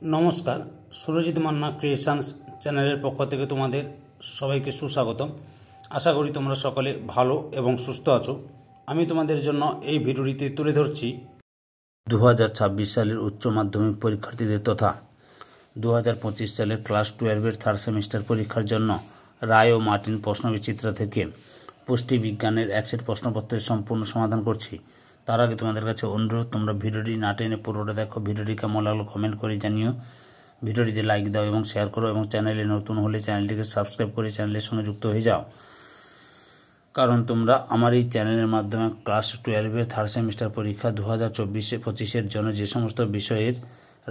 নমস্কার, সুরজিৎ মান্না ক্রিয়েশনস চ্যানেলের পক্ষ থেকে তোমাদের সবাইকে সুস্বাগতম। আশা করি তোমরা সকলে ভালো এবং সুস্থ আছো। আমি তোমাদের জন্য এই ভিডিওটিতে তুলে ধরছি 2026 সালের উচ্চ মাধ্যমিক পরীক্ষার্থীদের তথা 2025 সালের ক্লাস 12-এর থার্ড সেমিস্টার পরীক্ষার জন্য রায় ও মার্টিন প্রশ্নবিচিত্রা থেকে পুষ্টিবিজ্ঞানের এক সেট প্রশ্নপত্রের সম্পূর্ণ সমাধান করছি। তার আগে তোমাদের কাছে অনুরোধ, তোমরা ভিডিওটি না টেনে পুরোটা দেখো। ভিডিওটি কেমন লাগলো কমেন্ট করে জানিও, ভিডিওটিতে লাইক দাও এবং শেয়ার করো, এবং চ্যানেলে নতুন হলে চ্যানেলটিকে সাবস্ক্রাইব করে চ্যানেলের সঙ্গে যুক্ত হয়ে যাও, কারণ তোমরা আমার এই চ্যানেলের মাধ্যমে ক্লাস 12-এর থার্ড সেমিস্টার পরীক্ষা 2024-25-এর জন্য যে সমস্ত বিষয়ের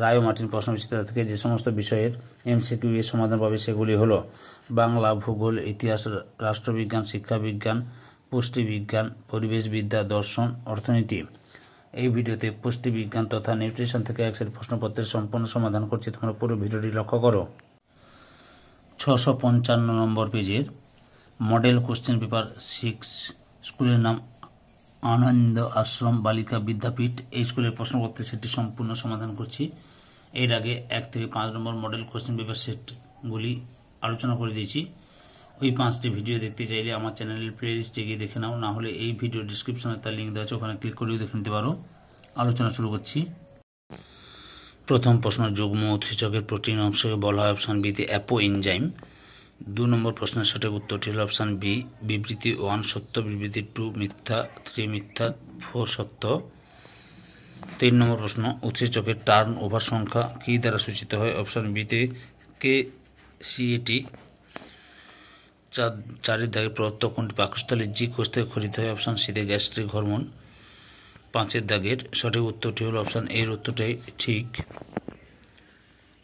রায় ও মার্টিন প্রশ্নবিচিত্রা থেকে যে সমস্ত বিষয়ের MCQ এর সমাধান পাবে সেগুলি হলো বাংলা, ভূগোল, ইতিহাস, রাষ্ট্রবিজ্ঞান, শিক্ষাবিজ্ঞান, পুষ্টিবিজ্ঞান, পরিবেশবিদ্যা, দর্শন, অর্থনীতি। এই ভিডিওতে পুষ্টিবিজ্ঞান তথা নিউট্রিশন থেকে এক সেট প্রশ্নপত্রের সম্পূর্ণ সমাধান করছি। তোমরা পুরো ভিডিওটি লক্ষ্য করো। 655 নম্বর পেজের মডেল কোশ্চেন পেপার 6, স্কুলের নাম আনন্দ আশ্রম বালিকা বিদ্যাপীঠ। এই স্কুলের প্রশ্নপত্রের সেটটি সম্পূর্ণ সমাধান করছি। এর আগে 1 থেকে 5 নম্বর মডেল কোশ্চেন পেপার সেটগুলি আলোচনা করে দিয়েছি। ওই 5টি ভিডিও দেখতে চাইলে আমার চ্যানেলের প্লেলিস্টে গিয়ে দেখে নাও, না হলে এই ভিডিও ডিসক্রিপশনে তার লিঙ্ক দেওয়া আছে, ওখানে ক্লিক করেও দেখে নিতে পারো। আলোচনা শুরু করছি। প্রথম প্রশ্ন, যুগ্ম উৎসেচকের প্রোটিন অংশকে বলা হয় অপশান বিতে অ্যাপো এনজাইম। 2 নম্বর প্রশ্নের সঠিক উত্তরটি হল অপশান বি, বিবৃতি 1 সত্য, বিবৃতি 2 মিথ্যা, 3 মিথ্যা, 4 সত্য। 3 নম্বর প্রশ্ন, উৎসেচকের টার্ন ওভার সংখ্যা কী দ্বারা সূচিত হয়? অপশান বিতে KCAT। 4-এর দাগে প্রদত্ত কোনটি পাকস্থলীর জি কোষ থেকে খরিত হয়? অপশান সিতে গ্যাস্ট্রিক হরমোন। 5-এর দাগের সঠিক উত্তরটি হল অপশান এর উত্তরটাই ঠিক।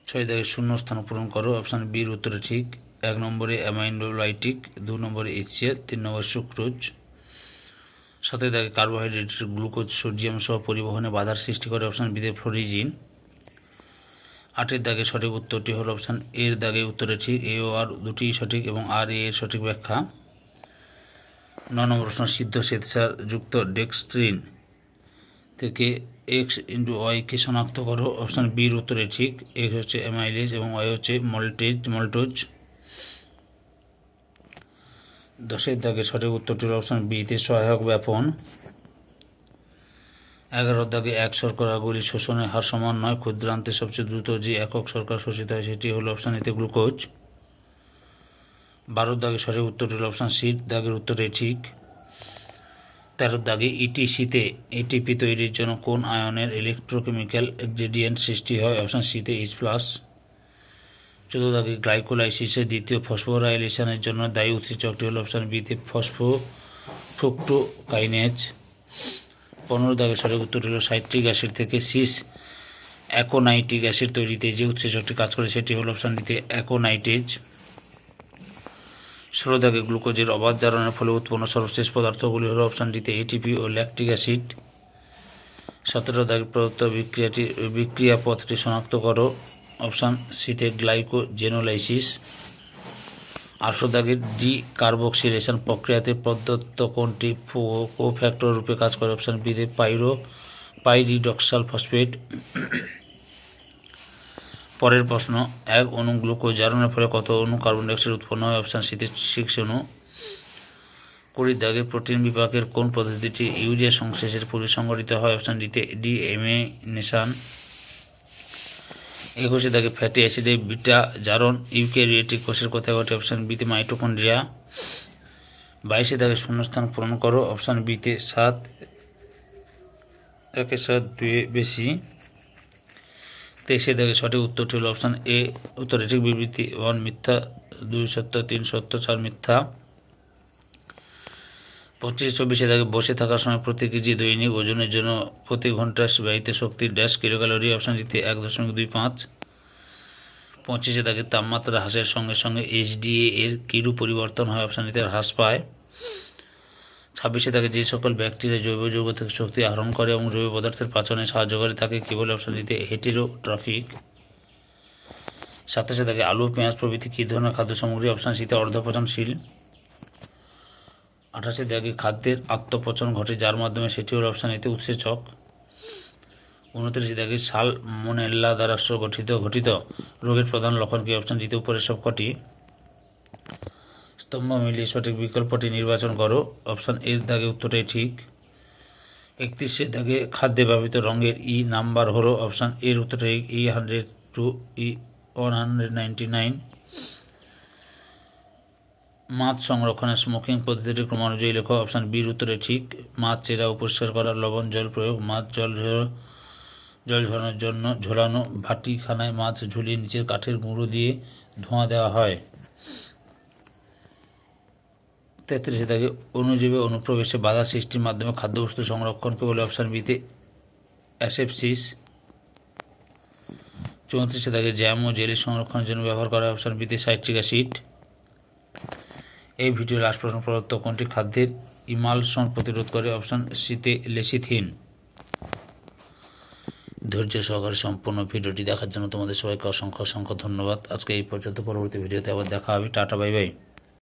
6 দাগের শূন্য স্থান পূরণ করো। অপশান বির উত্তরে ঠিক। 1 নম্বরে অ্যামাইনোলাইটিক, 2 নম্বরে HCl, 3 নম্বরে সুক্রোজ। 7 দাগে কার্বোহাইড্রেটের গ্লুকোজ সোডিয়াম সহ পরিবহনে বাধার সৃষ্টি করে? অপশান বিতে ফ্লোরিজিন। 8-এর দাগে সঠিক উত্তরটি হল অপশান এর দাগে উত্তরে ঠিক। এ ও আর দুটিই সঠিক এবং আর এর সঠিক ব্যাখ্যা। 9 নম্বর প্রশ্ন, সিদ্ধ শ্বেতসার যুক্ত ডেক্সট্রিন থেকে X/Y কে শনাক্ত করো? অপশান বির উত্তরে ঠিক। X হচ্ছে অ্যামাইলেজ এবং Y হচ্ছে মল্টোজ। 10-এর দাগে সঠিক উত্তরটি হল অপশান বিতে সহায়ক ব্যাপন। 11-এর দাগে এক শর্করাগুলি শোষণের হার সমান নয়, ক্ষুদ্রান্তে সবচেয়ে দ্রুত যে একক শর্করা শোষিত হয় সেটি হল অপশান এতে গ্লুকোজ। 12-এর দাগে সঠিক উত্তরটি হল অপশান সি দাগের উত্তরে ঠিক। 13-এর দাগে ETC-তে ATP তৈরির জন্য কোন আয়নের ইলেকট্রোকেমিক্যাল গ্রেডিয়েন্ট সৃষ্টি হয়? অপশান সিতে H+। 14 দাগে গ্লাইকোলাইসিসের দ্বিতীয় ফসফোরাইলেশনের জন্য দায়ী উৎসেচকটি হল অপশান বিতে ফসফোফ্রুক্টোকাইনেজ। 15 দাগে সঠিক উত্তরটি হল সাইট্রিক অ্যাসিড থেকে সিস অ্যাকোনাইটিক অ্যাসিড তৈরিতে যে উৎসেচকটি কাজ করে সেটি হল অপশান ডিতে অ্যাকোনাইটেজ। 16 দাগে গ্লুকোজের অবাধ জারণের ফলে উৎপন্ন সর্বশেষ পদার্থগুলি হল অপশান ডিতে ATP ও ল্যাকটিক অ্যাসিড। 17 দাগে প্রদত্ত বিক্রিয়াপথটি শনাক্ত করো? অপশান সিতে গ্লাইকোজেনোলাইসিস। 18 দাগের ডিকার্বক্সিলেশন প্রক্রিয়াতে প্রদত্ত কোনটি কোফ্যাক্টর রূপে কাজ করে? অপশান বিতে পাইরিডক্সাল ফসফেট। পরের প্রশ্ন, 1 অণু গ্লুকোজ জারণের ফলে কত অণু কার্বন ডাইঅক্সাইড উৎপন্ন হয়? অপশান সিতে 6 অণু। 20 দাগে প্রোটিন বিপাকের কোন পদ্ধতিটি ইউরিয়া সংশ্লেষের পূর্বে সংঘটিত হয়? অপশান ডিতে ডিএমিনেশন। 21 দাগে ফ্যাটি অ্যাসিডের বিটা জারণ ইউক্যারিওটিক কোষের কোথায় ঘটে? অপশান বিতে মাইটোকন্ড্রিয়া। 22 দাগে শূন্যস্থান পূরণ করো। অপশান বিতে 7, 1 2 বেশি। 23 দাগে সঠিক উত্তরটি হল অপশান এ উত্তরে ঠিক। বিবৃতি 1 মিথ্যা, 2 সত্য, 3 সত্য, 4 মিথ্যা। 25-24 দাগে বসে থাকার সময় প্রতি কেজি দৈনিক ওজনের জন্য প্রতি ঘন্টা ব্যয়িত শক্তির ড্যাশ কিলোক্যালোরি? অপশান দিতে 1.25। 25 দাগে তাপমাত্রা হ্রাসের সঙ্গে সঙ্গে HDA এর কিরূপ পরিবর্তন হয়? অপশান দিতে হ্রাস পায়। 26 দাগে যে সকল ব্যাকটেরিয়া জৈব যৌগ থেকে শক্তি আহরণ করে এবং জৈব পদার্থের পাচনে সাহায্য করে তাকে কি বলে? অপশান দিতে হেটেরোট্রফিক। 27 দাগে আলু, পেঁয়াজ প্রভৃতি কী ধরনের খাদ্য সামগ্রী? অপশান সিতে অর্ধপচনশীল। 28 দাগে খাদ্যের আত্মপচন ঘটে যার মাধ্যমে সেটি হল অপশান এতে উৎসেচক। 29 দাগে সালমোনেল্লা দ্বারা ঘটিত রোগের প্রধান লক্ষণ কি? অপশন ডিতে উপরের সবকটি স্তম্ভ মিলিয়ে সঠিক বিকল্পটি নির্বাচন করো। অপশন এর দাগে উত্তরটাই ঠিক। 31 দাগে খাদ্যে ব্যবহৃত রঙের নাম্বার হলো। অপশন এর উত্তরটাই E100 to E199। মাছ সংরক্ষণের স্মোকিং পদ্ধতিটি ক্রমানুযায়ী লেখো। অপশন বির উত্তরে ঠিক। মাছ চেরা ও পরিষ্কার করা, লবণ জল প্রয়োগ, মাছ জল ঝরানোর জন্য ঝোলানো, ভাটিখানায় মাছ ঝুলিয়ে নিচের কাঠের গুঁড়ো দিয়ে ধোঁয়া দেওয়া হয়। 33 দাগে অণুজীবে অনুপ্রবেশে বাধা সৃষ্টির মাধ্যমে খাদ্যবস্তু সংরক্ষণকে বলে। অপশন বিতে অ্যাসেপসিস। 34 দাগে জ্যাম ও জেলি সংরক্ষণের জন্য ব্যবহার করা হয়। অপশন বিতে সাইট্রিক অ্যাসিড। এই ভিডিওর লাস্ট প্রশ্ন প্রদত্ত কোনটি খাদ্যের ইমালশন প্রতিরোধ করে? অপশন সিতে লেসিথিন। ধৈর্য সহকারে সম্পূর্ণ ভিডিওটি দেখার জন্য তোমাদের সবাইকে অসংখ্য ধন্যবাদ। আজকে এই পর্যন্ত। পরবর্তী ভিডিওতে আবার দেখা হবে। Tata, bye bye.